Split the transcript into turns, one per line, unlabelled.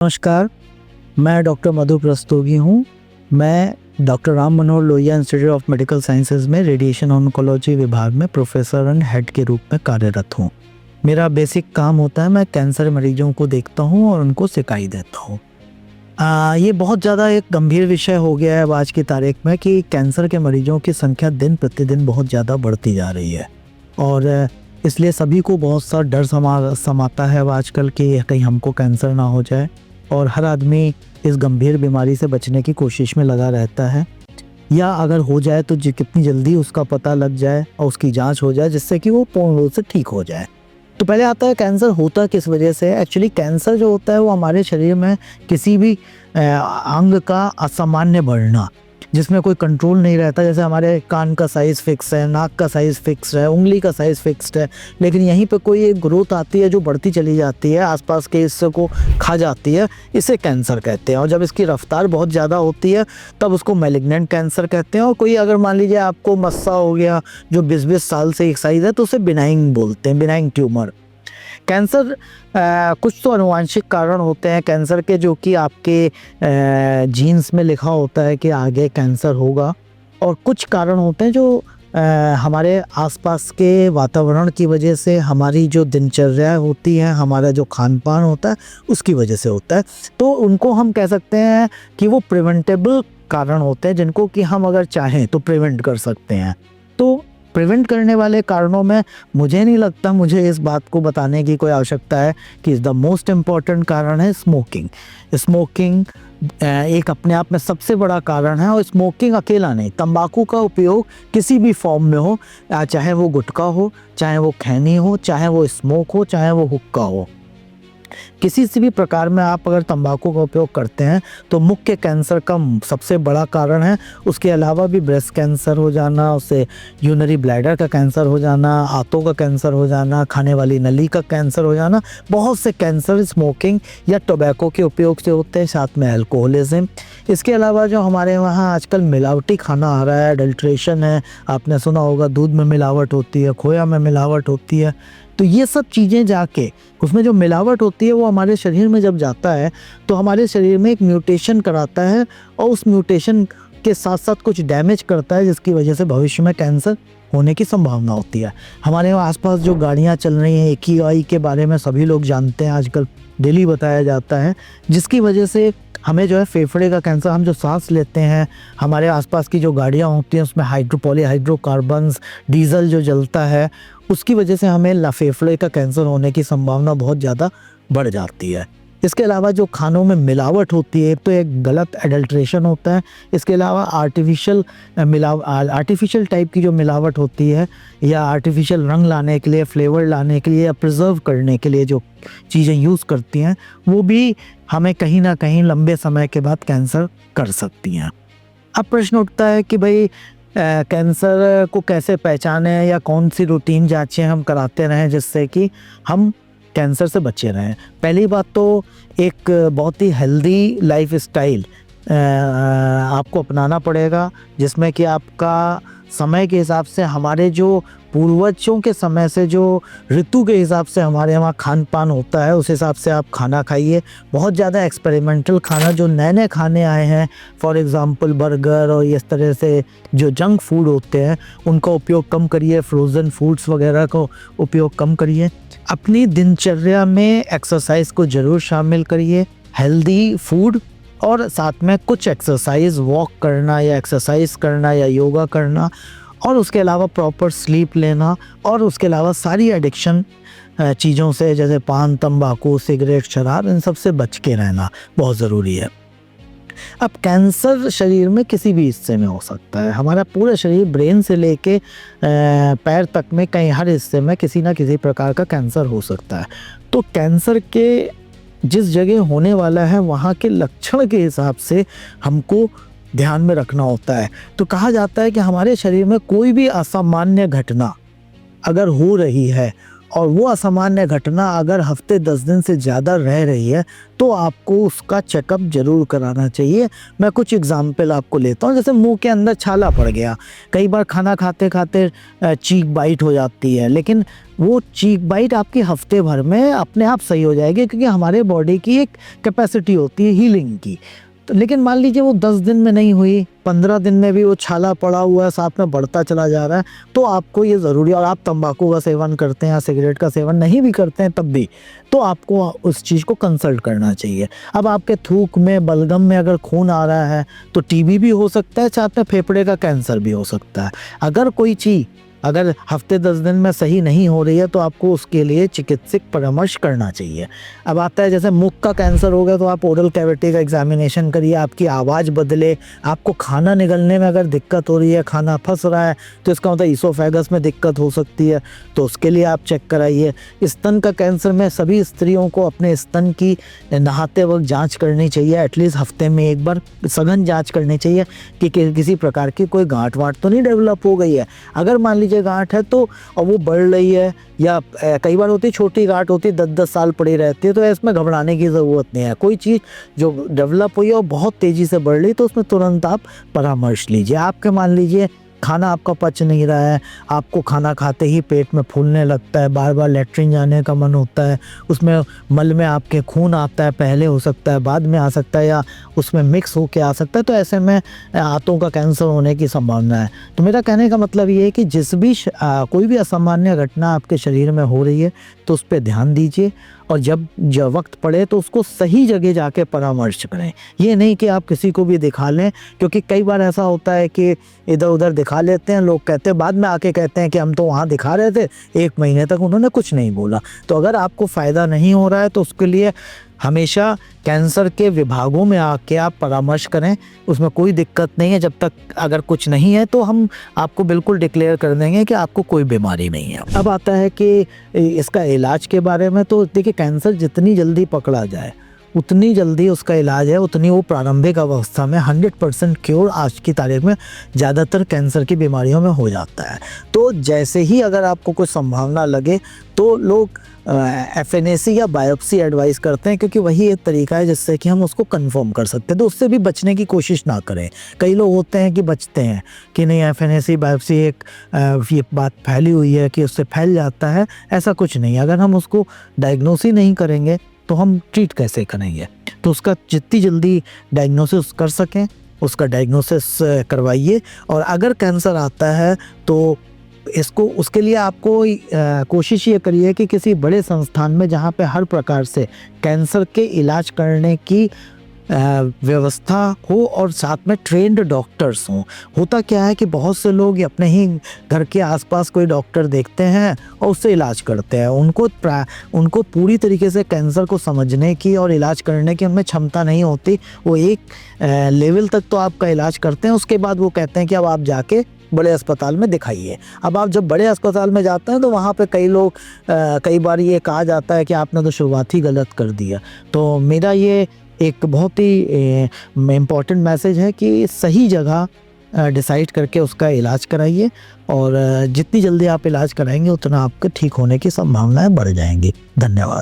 नमस्कार, मैं डॉक्टर मधु प्रस्तोगी हूँ। मैं doctor Ram Manohar Lohia institute of medical sciences में रेडिएशन ऑन्कोलॉजी विभाग में प्रोफेसर एंड हेड के रूप में कार्यरत हूँ। मेरा बेसिक काम होता है, मैं कैंसर मरीजों को देखता हूँ और उनको सिकाई देता हूँ। ये बहुत ज़्यादा एक गंभीर विषय हो गया है अब आज की तारीख में कि कैंसर के मरीजों की संख्या दिन प्रतिदिन बहुत ज़्यादा बढ़ती जा रही है और इसलिए सभी को बहुत सा डर समाता है अब आजकल कि कहीं हमको कैंसर ना हो जाए, और हर आदमी इस गंभीर बीमारी से बचने की कोशिश में लगा रहता है, या अगर हो जाए तो कितनी जल्दी उसका पता लग जाए और उसकी जांच हो जाए जिससे कि वो पूर्ण रूप से ठीक हो जाए। तो पहले आता है कैंसर होता किस वजह से। एक्चुअली कैंसर जो होता है वो हमारे शरीर में किसी भी अंग का असामान्य बढ़ना, जिसमें कोई कंट्रोल नहीं रहता। जैसे हमारे कान का साइज़ फिक्स है, नाक का साइज़ फिक्स है, उंगली का साइज़ फिक्स्ड है, लेकिन यहीं पे कोई एक ग्रोथ आती है जो बढ़ती चली जाती है, आसपास के हिस्से को खा जाती है, इसे कैंसर कहते हैं। और जब इसकी रफ्तार बहुत ज़्यादा होती है तब उसको मैलिग्नेंट कैंसर कहते हैं। और कोई अगर मान लीजिए आपको मस्सा हो गया जो 20-20 साल से एक साइज़ है तो उसे बिनाइन बोलते हैं, बिनाइन ट्यूमर। कैंसर कुछ तो आनुवांशिक कारण होते हैं कैंसर के, जो कि आपके जीन्स में लिखा होता है कि आगे कैंसर होगा, और कुछ कारण होते हैं जो हमारे आसपास के वातावरण की वजह से, हमारी जो दिनचर्या होती है, हमारा जो खान पान होता है उसकी वजह से होता है। तो उनको हम कह सकते हैं कि वो प्रिवेंटेबल कारण होते हैं जिनको कि हम अगर चाहें तो प्रिवेंट कर सकते हैं। तो प्रिवेंट करने वाले कारणों में मुझे नहीं लगता मुझे इस बात को बताने की कोई आवश्यकता है कि द मोस्ट इम्पॉर्टेंट कारण है स्मोकिंग। स्मोकिंग एक अपने आप में सबसे बड़ा कारण है, और स्मोकिंग अकेला नहीं, तंबाकू का उपयोग किसी भी फॉर्म में हो, चाहे वो गुटखा हो, चाहे वो खैनी हो, चाहे वो स्मोक हो, चाहे वो हुक्का हो, किसी से भी प्रकार में आप अगर तंबाकू का उपयोग करते हैं तो मुख्य कैंसर का सबसे बड़ा कारण है। उसके अलावा भी ब्रेस्ट कैंसर हो जाना, उससे यूरिनरी ब्लैडर का कैंसर हो जाना, आंतों का कैंसर हो जाना, खाने वाली नली का कैंसर हो जाना, बहुत से कैंसर स्मोकिंग या टोबैको के उपयोग से होते हैं, साथ में अल्कोहलिज्म। इसके अलावा जो हमारे वहाँ आजकल मिलावटी खाना आ रहा है, अडल्ट्रेशन है, आपने सुना होगा दूध में मिलावट होती है, खोया में मिलावट होती है। तो ये सब चीज़ें जाके उसमें जो मिलावट होती है वो हमारे शरीर में जब जाता है तो हमारे शरीर में एक म्यूटेशन कराता है, और उस म्यूटेशन के साथ साथ कुछ डैमेज करता है जिसकी वजह से भविष्य में कैंसर होने की संभावना होती है। हमारे आसपास जो गाड़ियाँ चल रही हैं, AQI के बारे में सभी लोग जानते हैं, आजकल डेली बताया जाता है, जिसकी वजह से हमें जो है फेफड़े का कैंसर, हम जो सांस लेते हैं, हमारे आसपास की जो गाड़ियाँ होती हैं उसमें पॉलीहाइड्रोकार्बन्स, डीजल जो जलता है, उसकी वजह से हमें फेफड़े का कैंसर होने की संभावना बहुत ज़्यादा बढ़ जाती है। इसके अलावा जो खानों में मिलावट होती है, तो एक गलत एडल्ट्रेशन होता है। इसके अलावा आर्टिफिशियल टाइप की जो मिलावट होती है, या आर्टिफिशियल रंग लाने के लिए, फ्लेवर लाने के लिए, या प्रिजर्व करने के लिए जो चीज़ें यूज़ करती हैं, वो भी हमें कहीं ना कहीं लंबे समय के बाद कैंसर कर सकती हैं। अब प्रश्न उठता है कि भाई कैंसर को कैसे पहचानें, या कौन सी रूटीन जांचें हम कराते रहें जिससे कि हम कैंसर से बचे रहें। पहली बात तो एक बहुत ही हेल्दी लाइफ स्टाइल आपको अपनाना पड़ेगा, जिसमें कि आपका समय के हिसाब से, हमारे जो पूर्वजों के समय से जो ऋतु के हिसाब से हमारे यहाँ खान पान होता है उस हिसाब से आप खाना खाइए। बहुत ज़्यादा एक्सपेरिमेंटल खाना, जो नए नए खाने आए हैं, फॉर एग्ज़ाम्पल बर्गर और इस तरह से जो जंक फूड होते हैं, उनका उपयोग कम करिए। फ्रोज़न फूड्स वगैरह का उपयोग कम करिए। अपनी दिनचर्या में एक्सरसाइज को ज़रूर शामिल करिए, हेल्दी फूड और साथ में कुछ एक्सरसाइज, वॉक करना या एक्सरसाइज करना या योगा करना, और उसके अलावा प्रॉपर स्लीप लेना, और उसके अलावा सारी एडिक्शन चीज़ों से, जैसे पान, तंबाकू, सिगरेट, शराब, इन सब से बच के रहना बहुत ज़रूरी है। अब कैंसर शरीर में किसी भी हिस्से में हो सकता है। हमारा पूरा शरीर, ब्रेन से लेके पैर तक में, कहीं हर हिस्से में किसी ना किसी प्रकार का कैंसर हो सकता है। तो कैंसर के जिस जगह होने वाला है वहाँ के लक्षण के हिसाब से हमको ध्यान में रखना होता है। तो कहा जाता है कि हमारे शरीर में कोई भी असामान्य घटना अगर हो रही है और वो असामान्य घटना अगर हफ्ते 10 दिन से ज़्यादा रह रही है तो आपको उसका चेकअप ज़रूर कराना चाहिए। मैं कुछ एग्जाम्पल आपको लेता हूँ, जैसे मुंह के अंदर छाला पड़ गया, कई बार खाना खाते खाते चीक बाइट हो जाती है, लेकिन वो चीक बाइट आपकी हफ्ते भर में अपने आप सही हो जाएगी, क्योंकि हमारे बॉडी की एक कैपेसिटी होती है हीलिंग की। तो लेकिन मान लीजिए वो 10 दिन में नहीं हुई, 15 दिन में भी वो छाला पड़ा हुआ है, साथ में बढ़ता चला जा रहा है, तो आपको ये ज़रूरी, और आप तंबाकू का सेवन करते हैं या सिगरेट का सेवन नहीं भी करते हैं तब भी, तो आपको उस चीज़ को कंसल्ट करना चाहिए। अब आपके थूक में, बलगम में अगर खून आ रहा है तो टीबी भी हो सकता है, साथ में फेफड़े का कैंसर भी हो सकता है। अगर कोई चीज़ अगर हफ्ते 10 दिन में सही नहीं हो रही है तो आपको उसके लिए चिकित्सक परामर्श करना चाहिए। अब आता है जैसे मुख का कैंसर हो गया तो आप ओरल कैविटी का एग्जामिनेशन करिए, आपकी आवाज़ बदले, आपको खाना निगलने में अगर दिक्कत हो रही है, खाना फंस रहा है, तो इसका मतलब ईसोफेगस में दिक्कत हो सकती है, तो उसके लिए आप चेक कराइए। स्तन का कैंसर में सभी स्त्रियों को अपने स्तन की नहाते वक्त जाँच करनी चाहिए, एटलीस्ट हफ्ते में एक बार सघन जाँच करनी चाहिए कि किसी प्रकार की कोई गांठ वाँठ तो नहीं डेवलप हो गई है। अगर मान लीजिए गांठ है तो और वो बढ़ रही है, या कई बार होती छोटी गांठ होती 10-10 साल पड़ी रहती है, तो इसमें घबराने की ज़रूरत नहीं है। कोई चीज़ जो डेवलप हुई है और बहुत तेज़ी से बढ़ रही तो उसमें तुरंत आप परामर्श लीजिए। आपके मान लीजिए खाना आपका पच नहीं रहा है, आपको खाना खाते ही पेट में फूलने लगता है, बार बार लेटरिन जाने का मन होता है, उसमें मल में आपके खून आता है, पहले हो सकता है, बाद में आ सकता है, या उसमें मिक्स होके आ सकता है, तो ऐसे में आंतों का कैंसर होने की संभावना है। तो मेरा कहने का मतलब ये है कि कोई भी असामान्य घटना आपके शरीर में हो रही है तो उस पर ध्यान दीजिए, और जब वक्त पड़े तो उसको सही जगह जाके परामर्श करें। ये नहीं कि आप किसी को भी दिखा लें, क्योंकि कई बार ऐसा होता है कि इधर उधर दिखा लेते हैं, लोग कहते हैं बाद में आके कहते हैं कि हम तो वहाँ दिखा रहे थे, 1 महीने तक उन्होंने कुछ नहीं बोला। तो अगर आपको फ़ायदा नहीं हो रहा है तो उसके लिए हमेशा कैंसर के विभागों में आके आप परामर्श करें, उसमें कोई दिक्कत नहीं है। जब तक अगर कुछ नहीं है तो हम आपको बिल्कुल डिक्लेयर कर देंगे कि आपको कोई बीमारी नहीं है। अब आता है कि इसका इलाज के बारे में, तो देखिए कैंसर जितनी जल्दी पकड़ा जाए उतनी जल्दी उसका इलाज है, उतनी वो प्रारंभिक अवस्था में 100% क्योर आज की तारीख में ज़्यादातर कैंसर की बीमारियों में हो जाता है। तो जैसे ही अगर आपको कुछ संभावना लगे तो लोग FNAC या बायोप्सी एडवाइस करते हैं, क्योंकि वही एक तरीका है जिससे कि हम उसको कंफर्म कर सकते हैं। तो उससे भी बचने की कोशिश ना करें। कई लोग होते हैं कि बचते हैं कि नहीं FNAC बायोप्सी एक ये बात फैली हुई है कि उससे फैल जाता है, ऐसा कुछ नहीं। अगर हम उसको डायग्नोस ही नहीं करेंगे तो हम ट्रीट कैसे करेंगे? तो उसका जितनी जल्दी डायग्नोसिस कर सकें उसका डायग्नोसिस करवाइए, और अगर कैंसर आता है तो इसको उसके लिए आपको कोशिश ये करिए कि किसी बड़े संस्थान में जहाँ पे हर प्रकार से कैंसर के इलाज करने की व्यवस्था हो और साथ में ट्रेंड डॉक्टर्स हों। होता क्या है कि बहुत से लोग अपने ही घर के आसपास कोई डॉक्टर देखते हैं और उससे इलाज करते हैं। उनको पूरी तरीके से कैंसर को समझने की और इलाज करने की उनमें क्षमता नहीं होती। वो एक लेवल तक तो आपका इलाज करते हैं, उसके बाद वो कहते हैं कि अब आप जाके बड़े अस्पताल में दिखाइए। अब आप जब बड़े अस्पताल में जाते हैं तो वहाँ पे कई बार ये कहा जाता है कि आपने तो शुरुआत ही गलत कर दिया। तो मेरा ये एक बहुत ही इम्पॉर्टेंट मैसेज है कि सही जगह डिसाइड करके उसका इलाज कराइए, और जितनी जल्दी आप इलाज कराएंगे उतना आपके ठीक होने की संभावनाएं बढ़ जाएंगी। धन्यवाद।